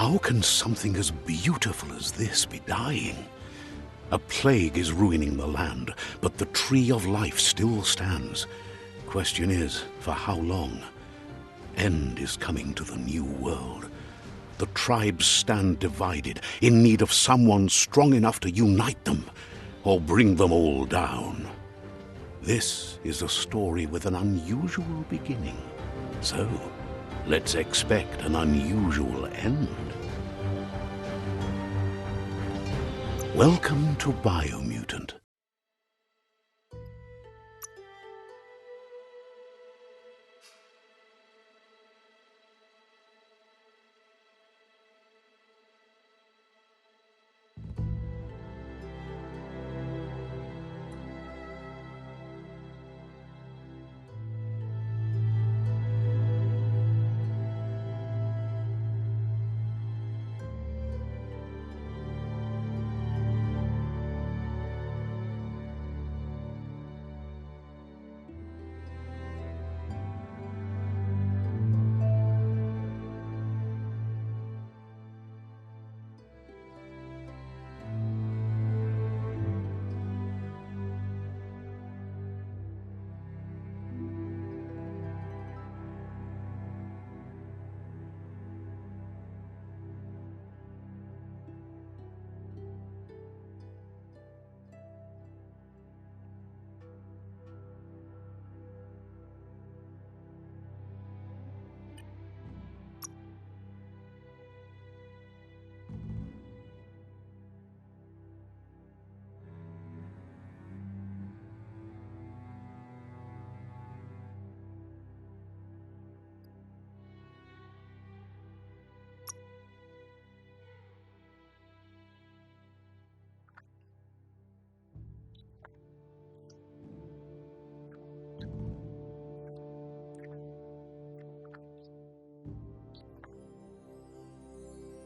How can something as beautiful as this be dying? A plague is ruining the land, but the tree of life still stands. Question is, for how long? End is coming to the new world. The tribes stand divided, in need of someone strong enough to unite them, or bring them all down. This is a story with an unusual beginning. So, let's expect an unusual end. Welcome to Biomutant.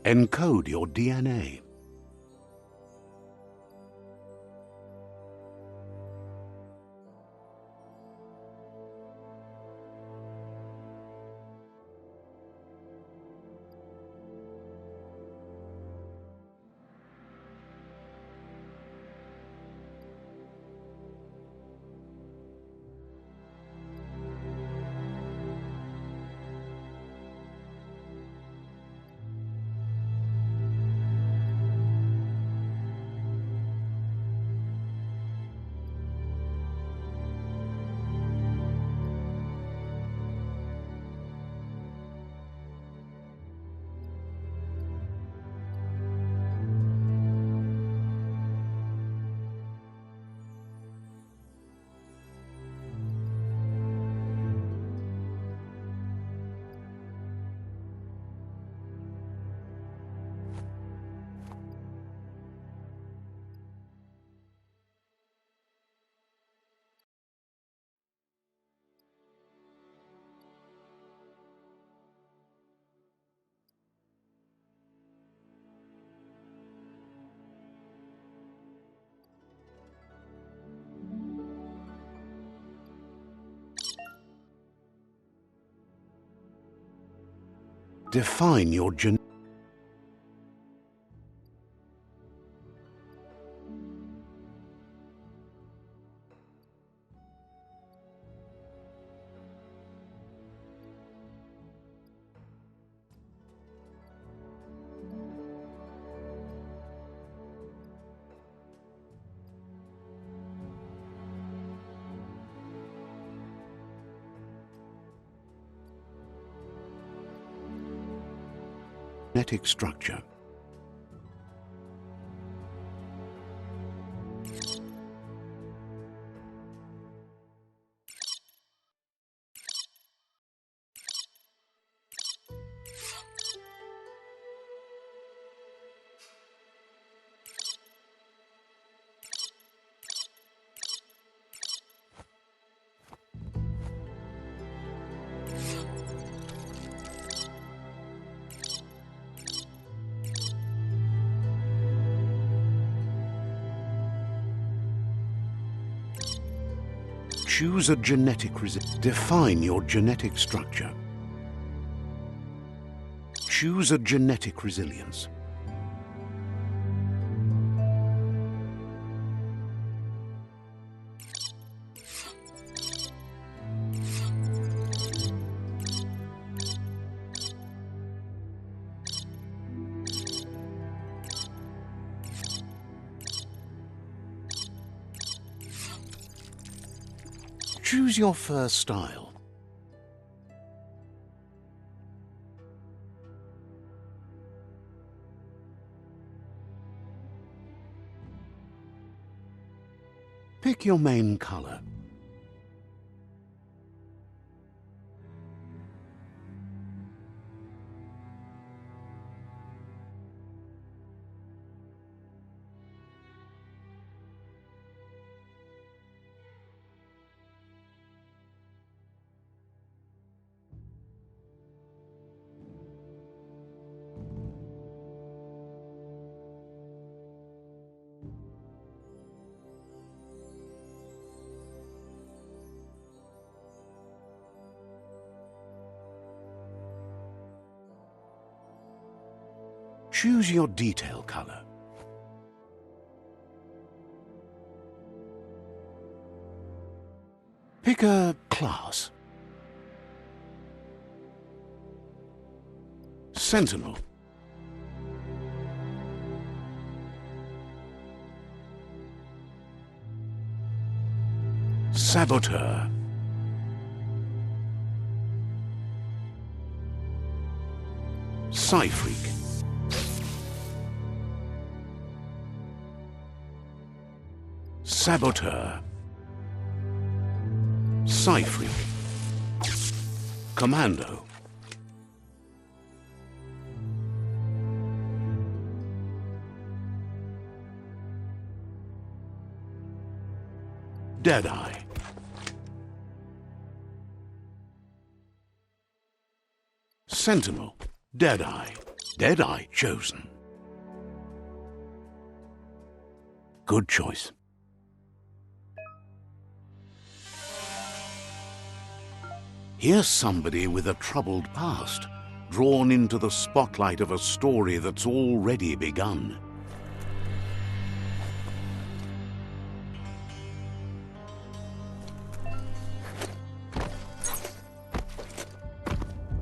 Encode your DNA. Define your genetic structure. Choose a genetic resistance. Define your genetic structure. Choose a genetic resilience. Choose your first style. Pick your main color. Choose your detail color. Pick a class. Sentinel. Saboteur. Psy-Freak. Saboteur. Psy-Freak. Commando. Deadeye. Sentinel. Deadeye. Deadeye chosen. Good choice. Here's somebody with a troubled past, drawn into the spotlight of a story that's already begun.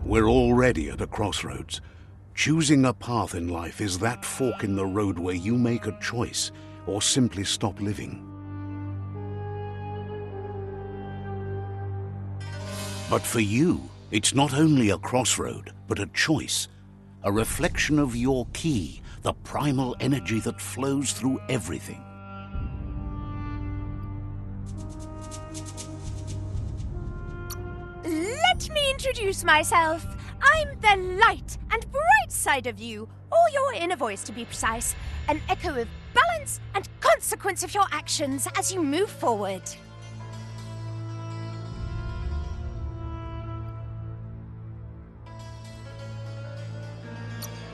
We're already at a crossroads. Choosing a path in life is that fork in the road where you make a choice or simply stop living. But for you, it's not only a crossroad, but a choice, a reflection of your key, the primal energy that flows through everything. Let me introduce myself. I'm the light and bright side of you, or your inner voice to be precise, an echo of balance and consequence of your actions as you move forward.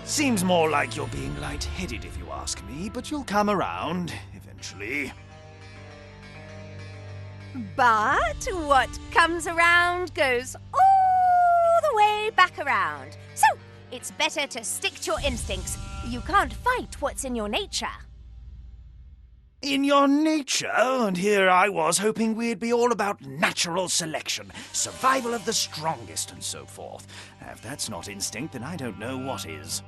Seems more like you're being light-headed if you ask me, but you'll come around eventually. But what comes around goes all the way back around. So, it's better to stick to your instincts. You can't fight what's in your nature. In your nature, and here I was hoping we'd be all about natural selection, survival of the strongest and so forth. If that's not instinct, then I don't know what is.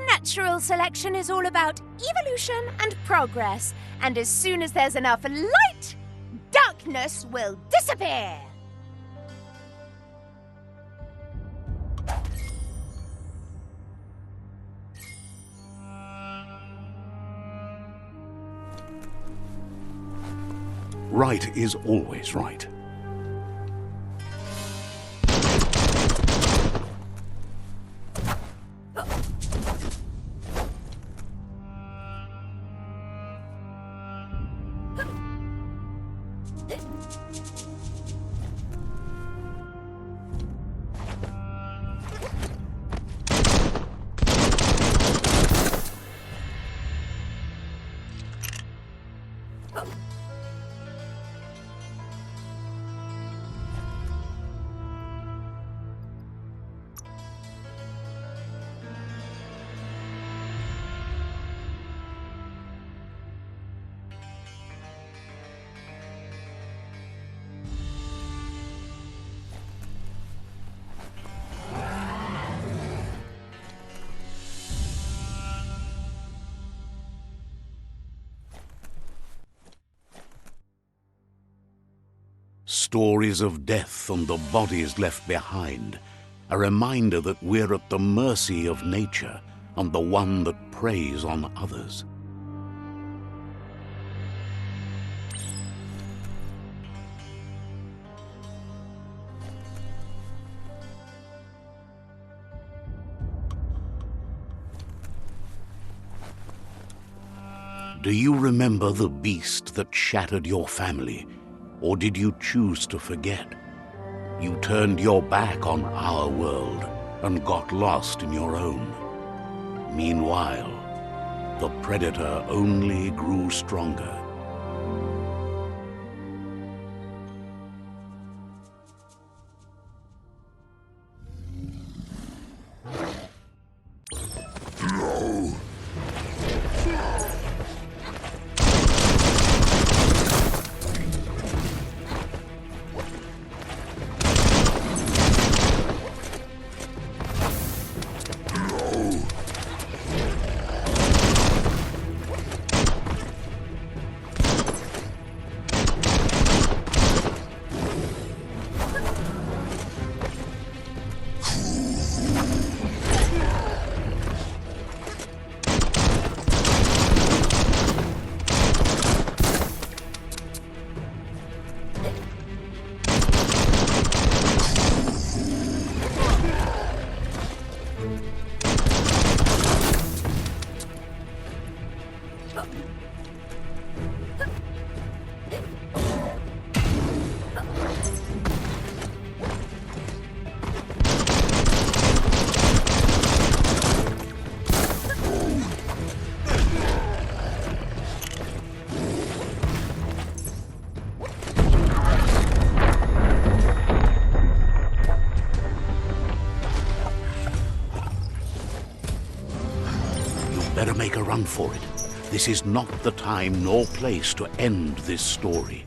Natural selection is all about evolution and progress, and as soon as there's enough light, darkness will disappear. Right is always right. Stories of death and the bodies left behind. A reminder that we're at the mercy of nature and the one that preys on others. Do you remember the beast that shattered your family, or did you choose to forget? You turned your back on our world and got lost in your own. Meanwhile, the predator only grew stronger. Better make a run for it. This is not the time nor place to end this story.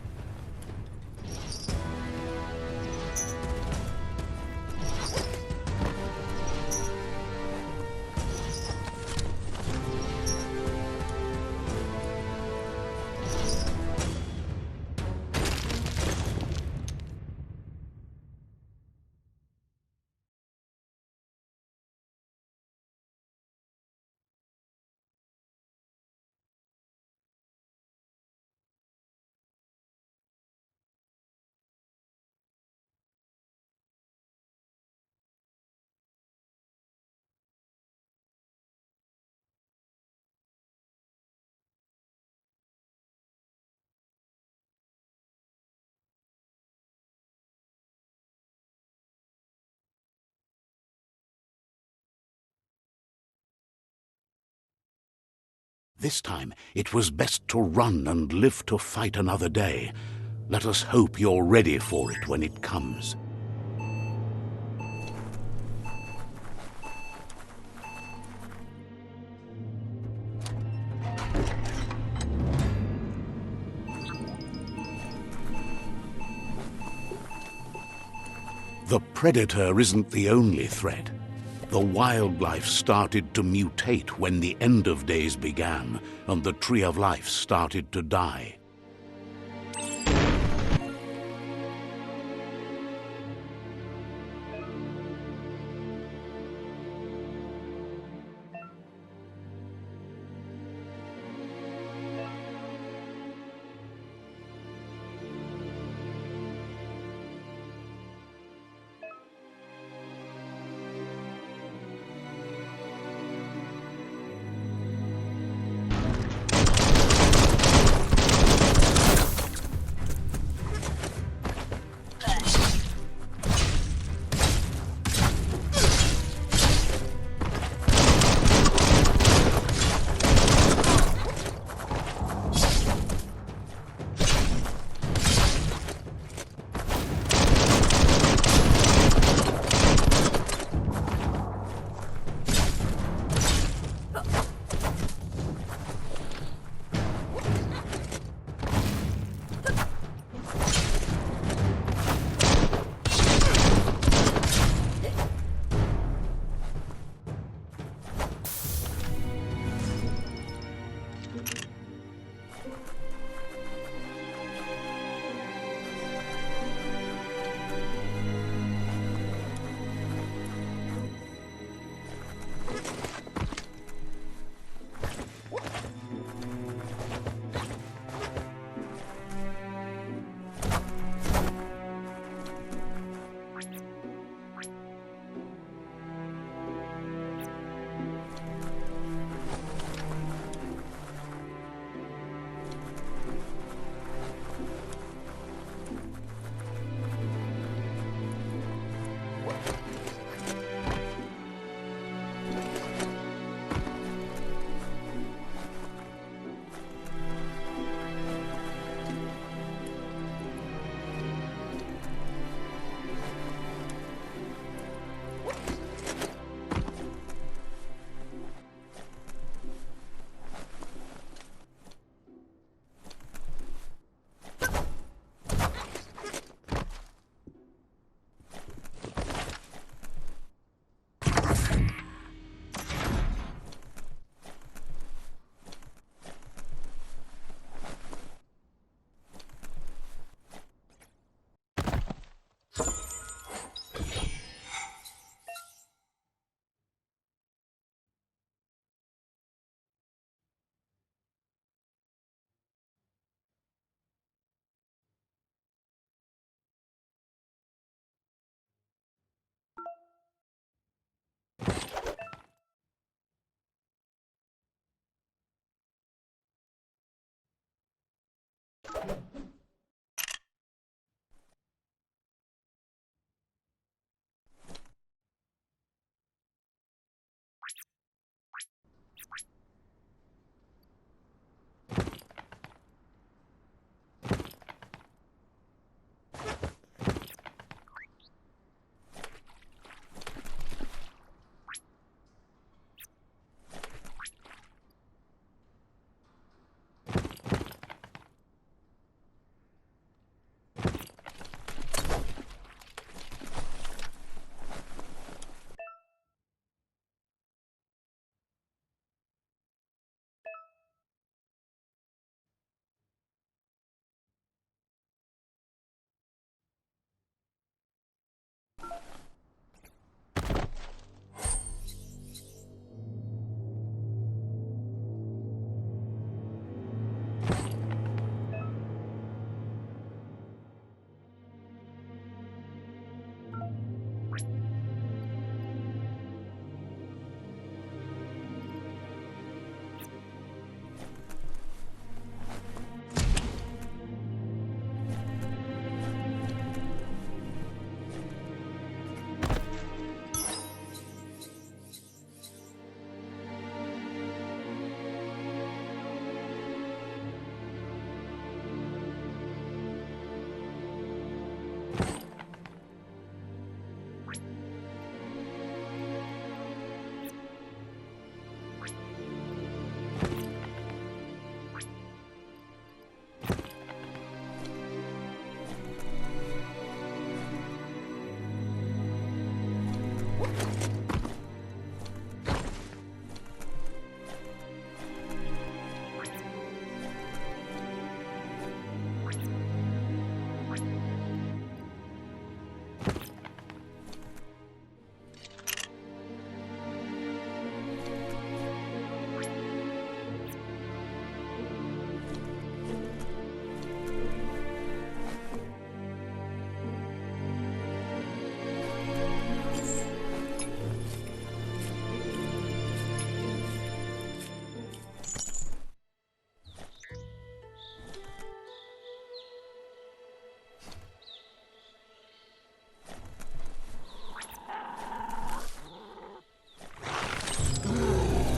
This time, it was best to run and live to fight another day. Let us hope you're ready for it when it comes. The predator isn't the only threat. The wildlife started to mutate when the end of days began, and the tree of life started to die.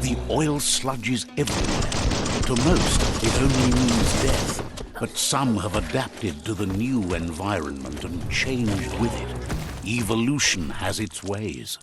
The oil sludges everywhere. To most, it only means death, but some have adapted to the new environment and changed with it. Evolution has its ways.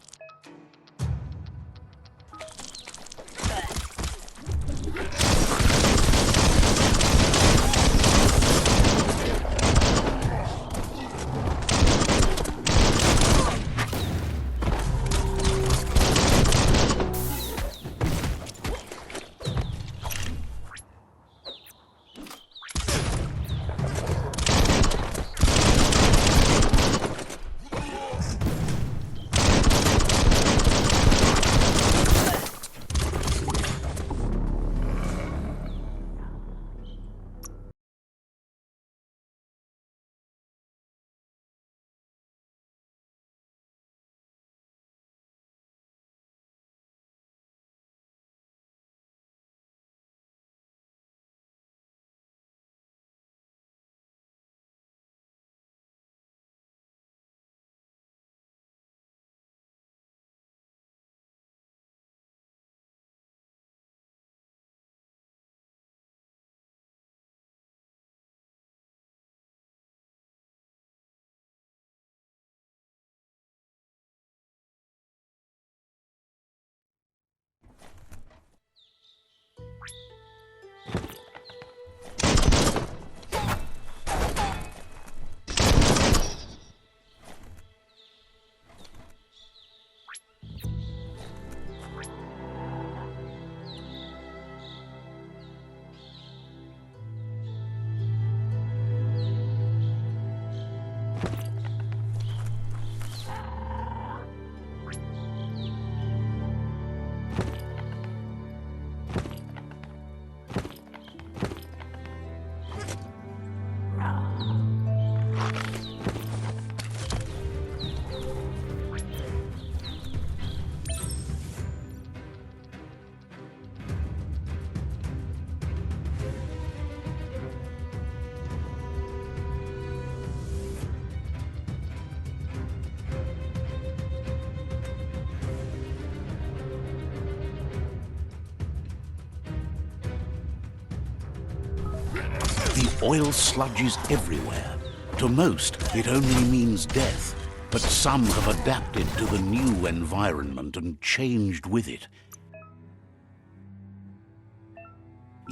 The oil sludges everywhere. To most, it only means death, but some have adapted to the new environment and changed with it.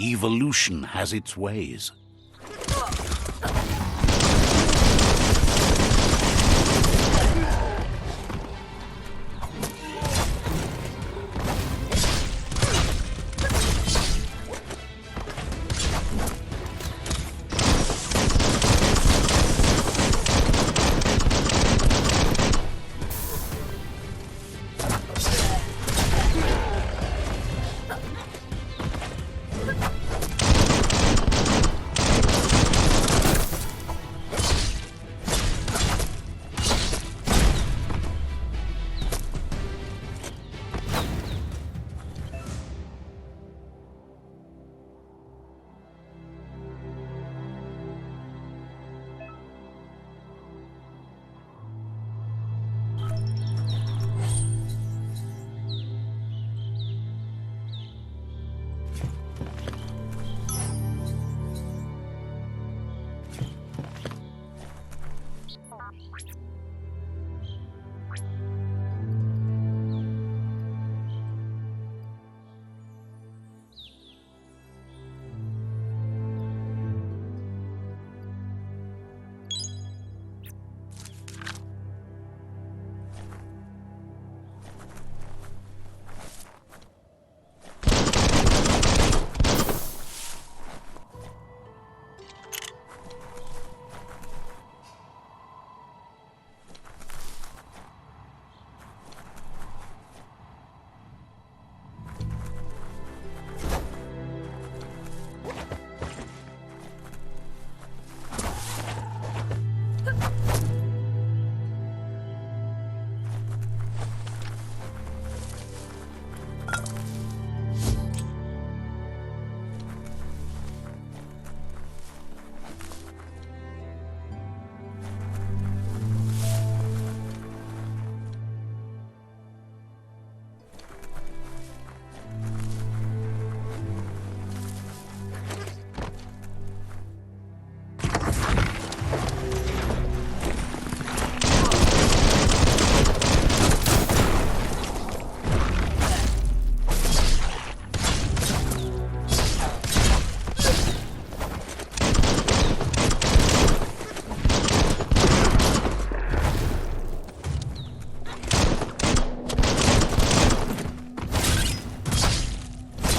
Evolution has its ways.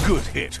Good hit.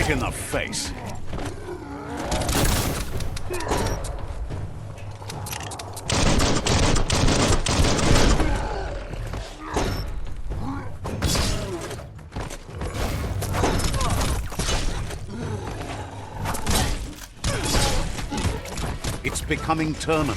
Right in the face. It's becoming terminal.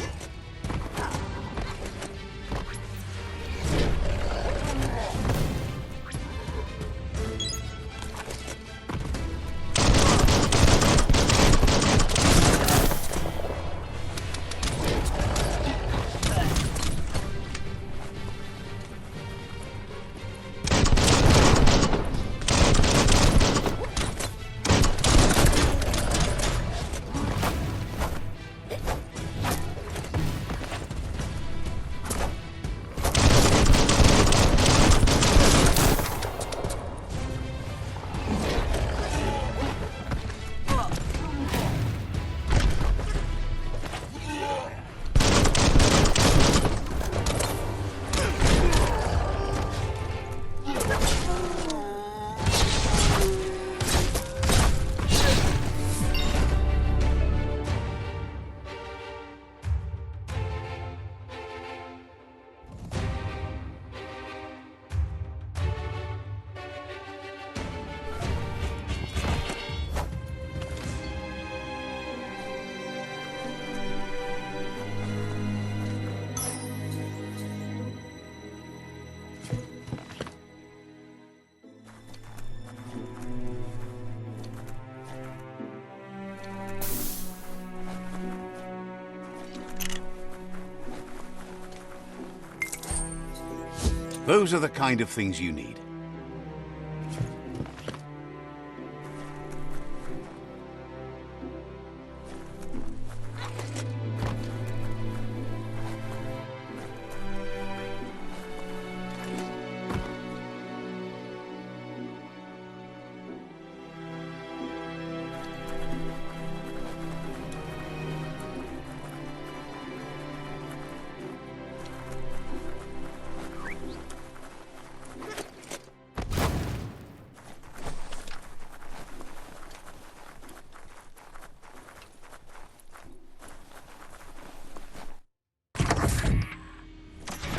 Those are the kind of things you need.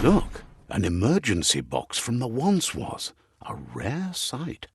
Look, an emergency box from the once was. A rare sight.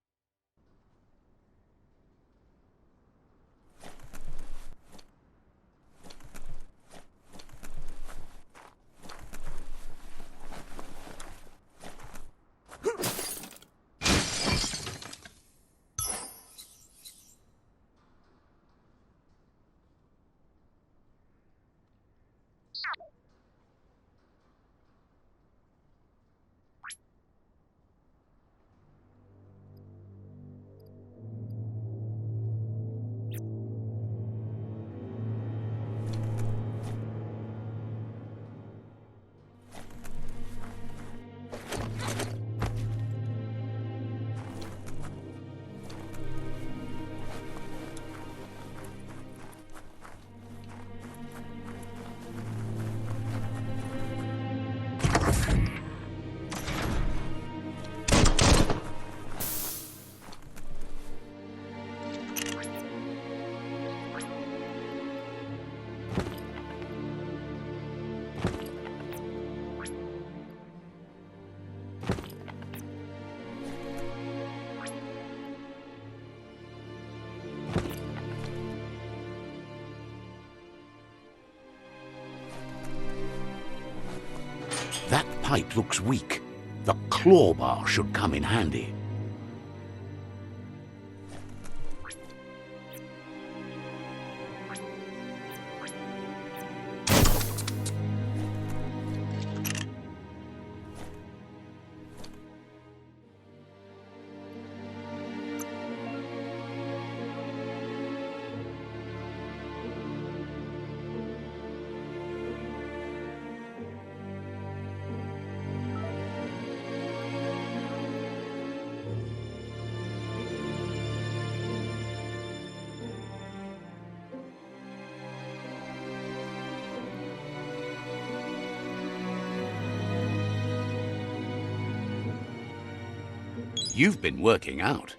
That pipe looks weak. The claw bar should come in handy. You've been working out.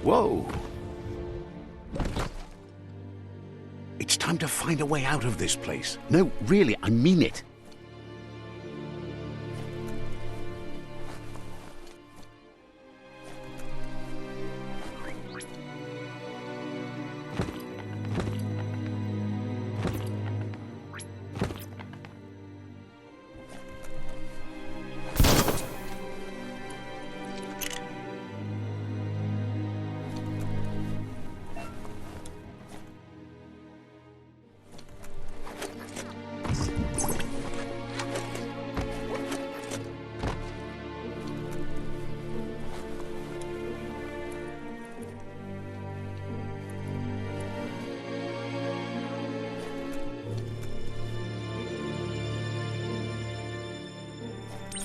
Whoa! It's time to find a way out of this place. No, really, I mean it.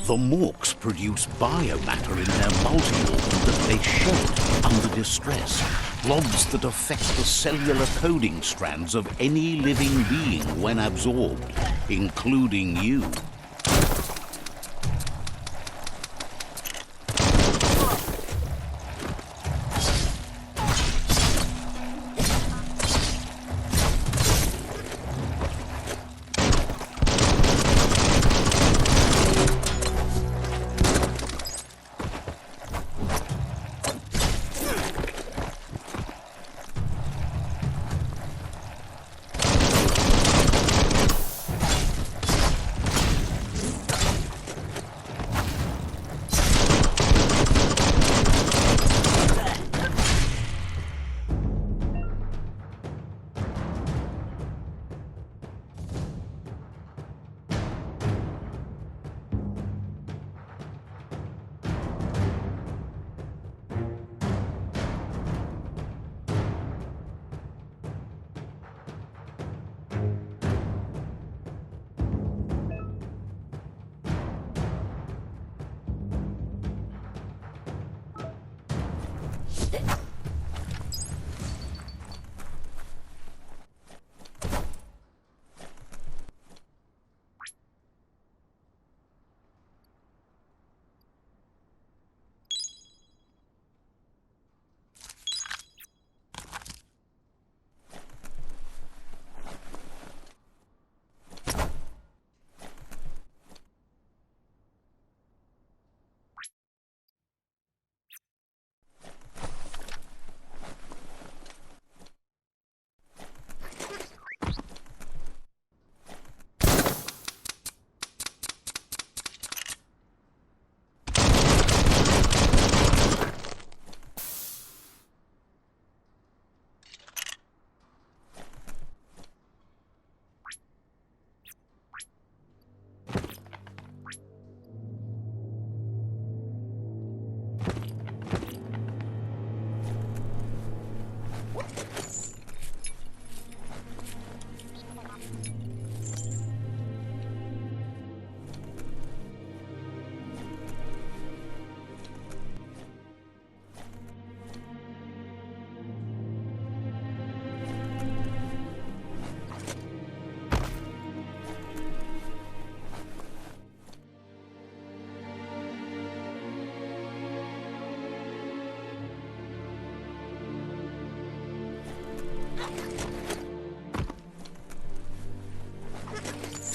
The MORKS produce biomatter in their multi-organ that they shed under distress. Blobs that affect the cellular coding strands of any living being when absorbed, including you.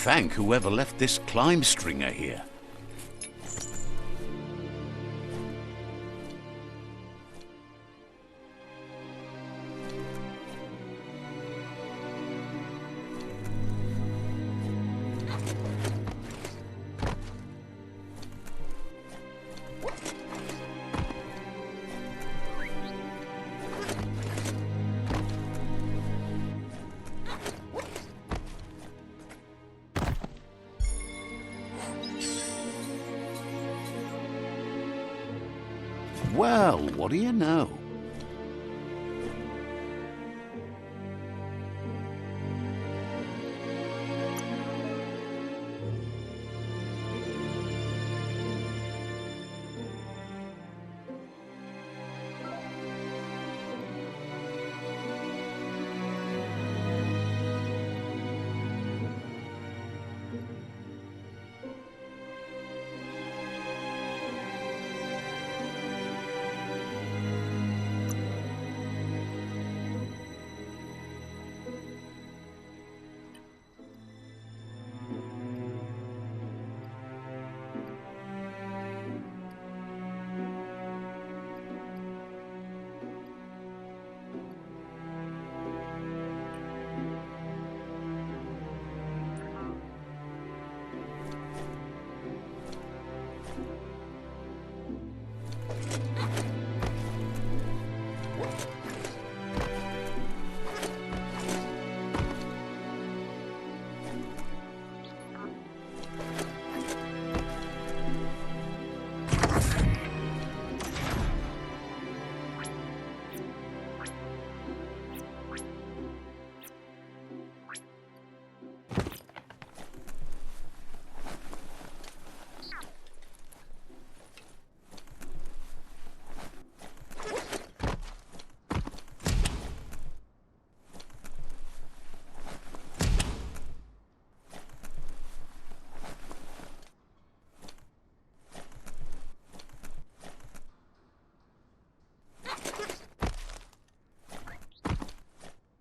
Thank whoever left this climb stringer here. Well, what do you know?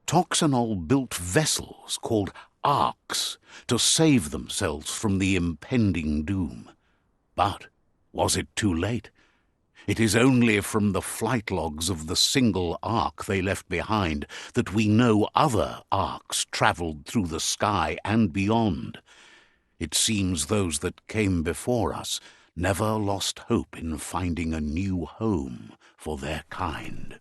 Toxanol built vessels called arks to save themselves from the impending doom. But was it too late? It is only from the flight logs of the single ark they left behind that we know other arks travelled through the sky and beyond. It seems those that came before us never lost hope in finding a new home for their kind.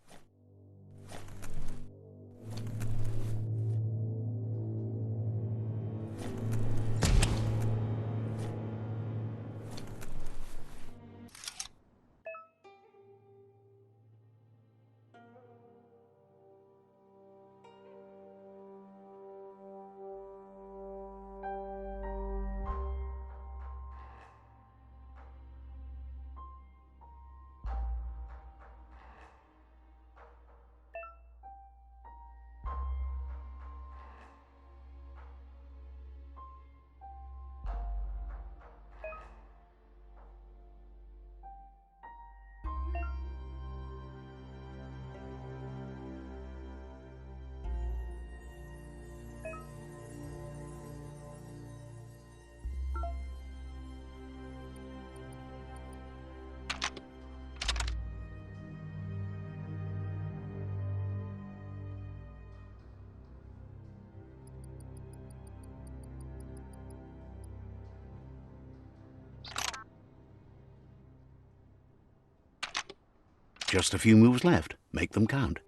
Just a few moves left. Make them count.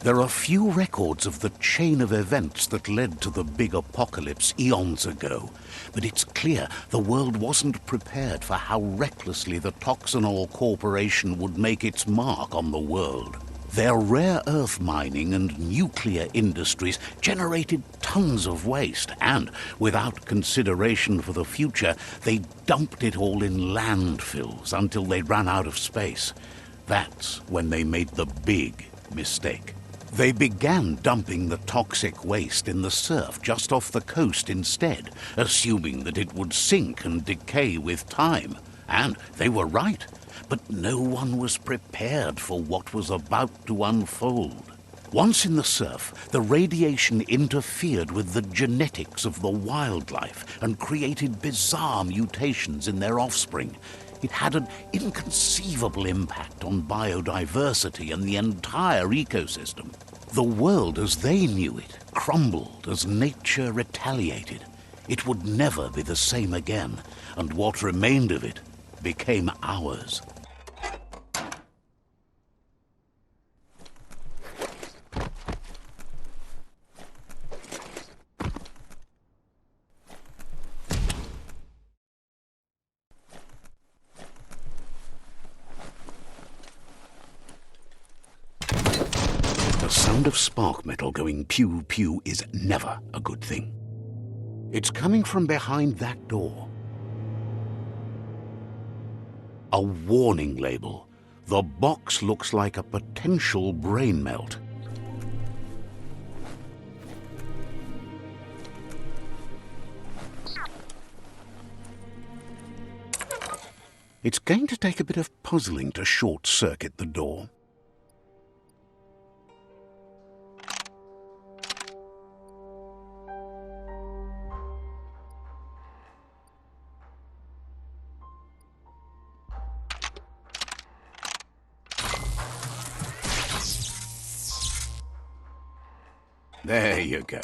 There are few records of the chain of events that led to the big apocalypse eons ago, but it's clear the world wasn't prepared for how recklessly the Toxanol Corporation would make its mark on the world. Their rare earth mining and nuclear industries generated tons of waste, and, without consideration for the future, they dumped it all in landfills until they ran out of space. That's when they made the big mistake. They began dumping the toxic waste in the surf just off the coast instead, assuming that it would sink and decay with time. And they were right, but no one was prepared for what was about to unfold. Once in the surf, the radiation interfered with the genetics of the wildlife and created bizarre mutations in their offspring. It had an inconceivable impact on biodiversity and the entire ecosystem. The world as they knew it crumbled as nature retaliated. It would never be the same again, and what remained of it became ours. The sound of spark metal going pew-pew is never a good thing. It's coming from behind that door. A warning label. The box looks like a potential brain melt. It's going to take a bit of puzzling to short-circuit the door. There you go.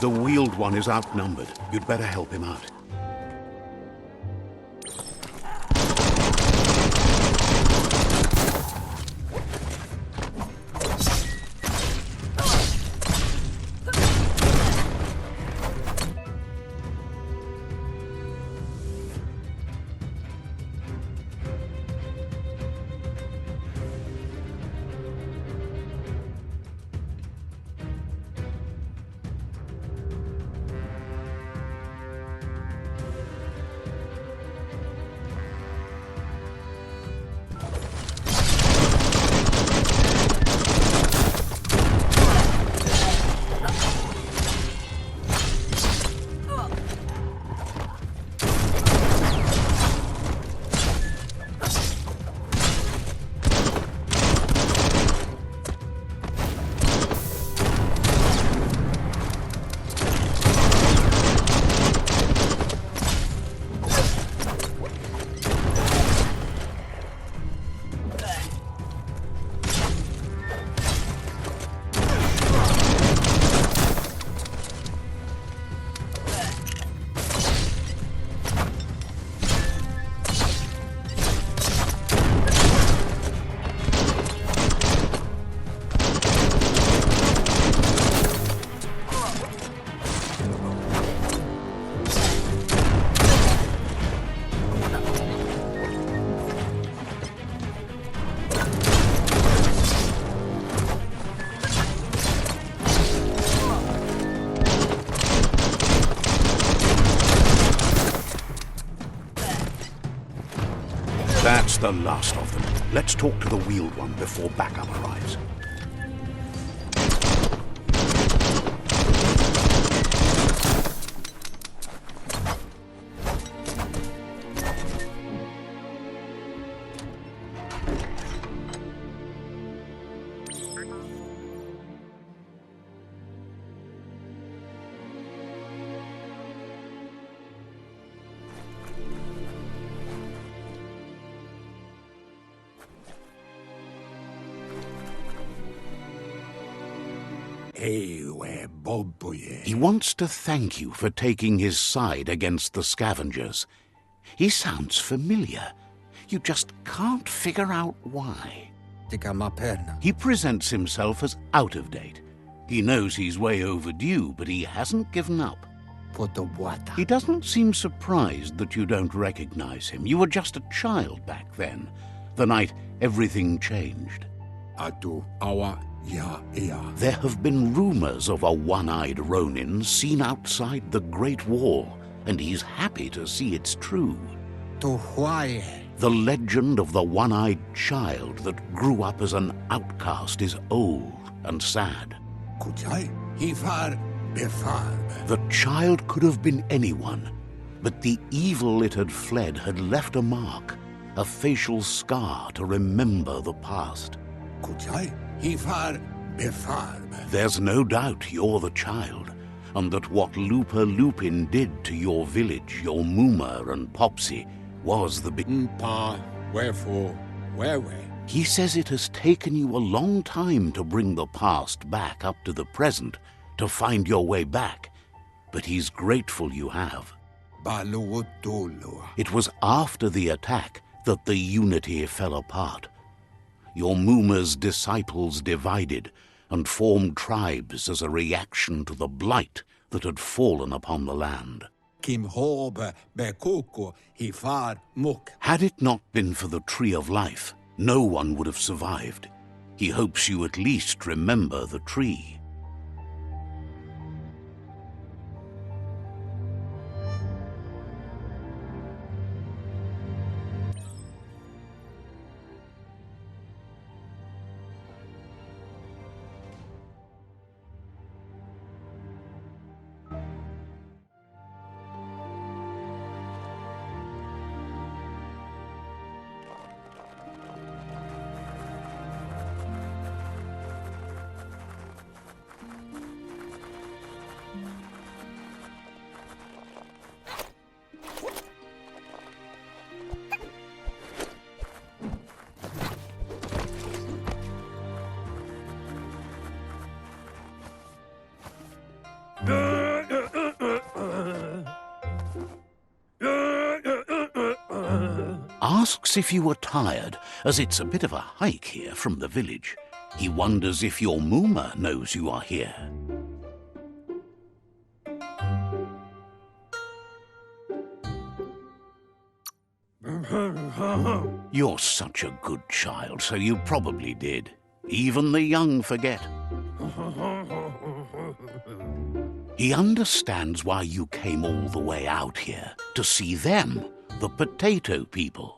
The Wheeled One is outnumbered. You'd better help him out. That's the last of them. Let's talk to the Wheeled One before backup arrives. He wants to thank you for taking his side against the Scavengers. He sounds familiar. You just can't figure out why. He presents himself as out of date. He knows he's way overdue, but he hasn't given up. He doesn't seem surprised that you don't recognize him. You were just a child back then, the night everything changed. There have been rumors of a one-eyed Ronin seen outside the Great Wall, and he's happy to see it's true. The legend of the one-eyed child that grew up as an outcast is old and sad. The child could have been anyone, but the evil it had fled had left a mark, a facial scar to remember the past. There's no doubt you're the child, and that what Lupa Lupin did to your village, your Muma and Popsy, was the big... Wherefore, He says it has taken you a long time to bring the past back up to the present, to find your way back, but he's grateful you have. It was after the attack that the unity fell apart. Your Muma's disciples divided and formed tribes as a reaction to the blight that had fallen upon the land. Had it not been for the Tree of Life, no one would have survived. He hopes you at least remember the tree. asks if you are tired, as it's a bit of a hike here from the village. He wonders if your Mooma knows you are here. You're such a good child, so you probably did. Even the young forget. He understands why you came all the way out here, to see them, the potato people.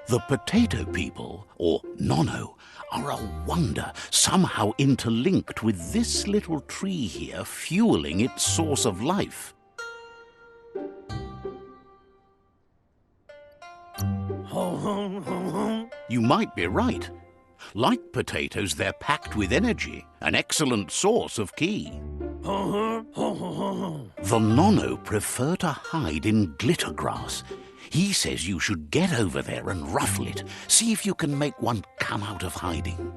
The potato people, or Nono, are a wonder, somehow interlinked with this little tree here fueling its source of life. You might be right. Like potatoes, they're packed with energy, an excellent source of ki. The Nono prefer to hide in glitter grass. He says you should get over there and ruffle it. See if you can make one come out of hiding.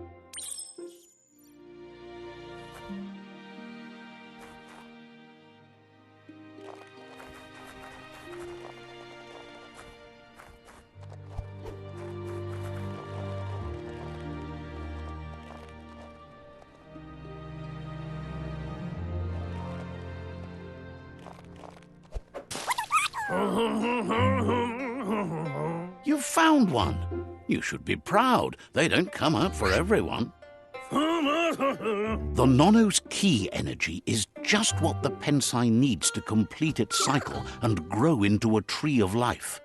You've found one. You should be proud. They don't come out for everyone. The Nono's ki energy is just what the Pensai needs to complete its cycle and grow into a tree of life.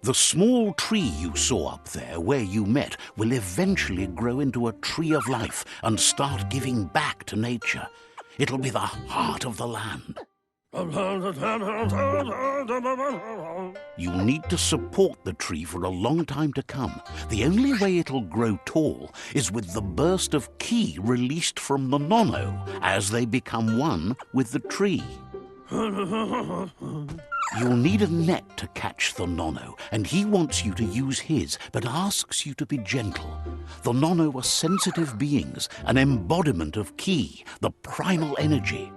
The small tree you saw up there where you met will eventually grow into a tree of life and start giving back to nature. It'll be the heart of the land. You'll need to support the tree for a long time to come. The only way it'll grow tall is with the burst of ki released from the Nono as they become one with the tree. You'll need a net to catch the Nono, and he wants you to use his, but asks you to be gentle. The Nono are sensitive beings, an embodiment of ki, the primal energy.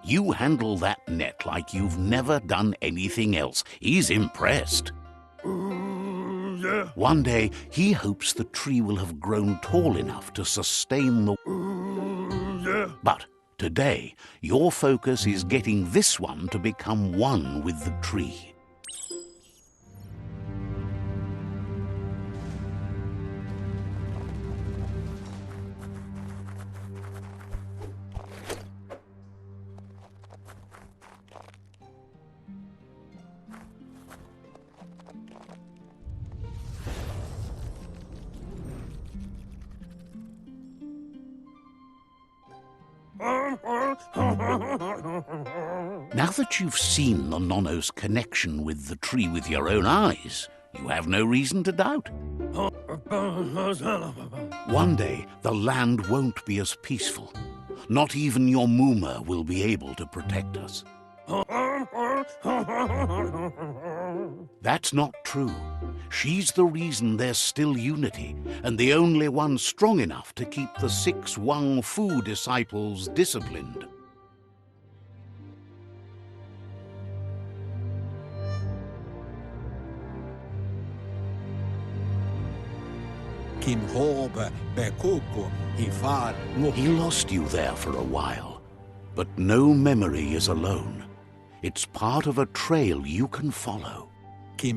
You handle that net like you've never done anything else. He's impressed. One day, he hopes the tree will have grown tall enough to sustain the... But today, your focus is getting this one to become one with the tree. Now that you've seen the Nono's connection with the tree with your own eyes, you have no reason to doubt. One day, the land won't be as peaceful. Not even your Mooma will be able to protect us. That's not true. She's the reason there's still unity, and the only one strong enough to keep the 6 Wang Fu disciples disciplined. He lost you there for a while, but no memory is alone. It's part of a trail you can follow. He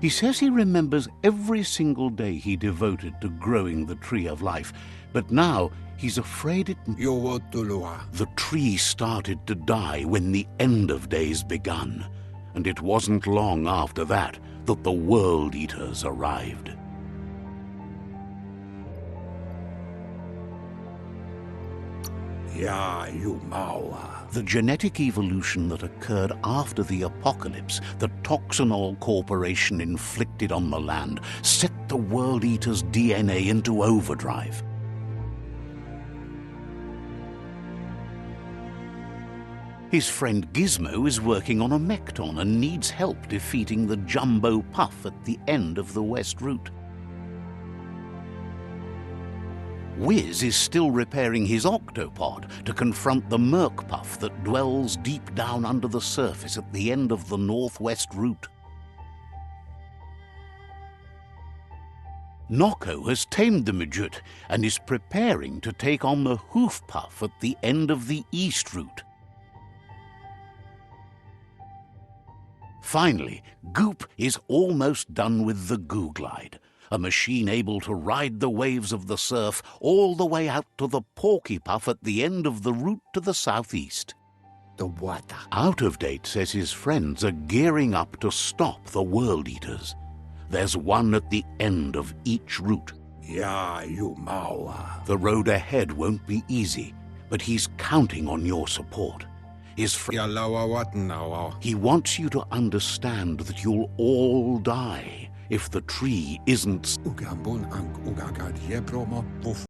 says he remembers every single day he devoted to growing the tree of life, but now he's afraid the tree started to die when the end of days begun, and it wasn't long after that that the World Eaters arrived. Ja, you maua. The genetic evolution that occurred after the apocalypse that Toxanol Corporation inflicted on the land set the World Eater's DNA into overdrive. His friend Gizmo is working on a Mekton and needs help defeating the Jumbo Puff at the end of the West Route. Wiz is still repairing his octopod to confront the Merc Puff that dwells deep down under the surface at the end of the Northwest Route. Nocco has tamed the Midget and is preparing to take on the Hoof Puff at the end of the East Route. Finally, Goop is almost done with the Goo Glide, a machine able to ride the waves of the surf all the way out to the Porky Puff at the end of the route to the southeast. The water. Out of Date says his friends are gearing up to stop the World Eaters. There's one at the end of each route. Ja, you maua. The road ahead won't be easy, but he's counting on your support. Ja, laua watnawa. He wants you to understand that you'll all die if the tree isn't... Ugambun ang ugagad yebromo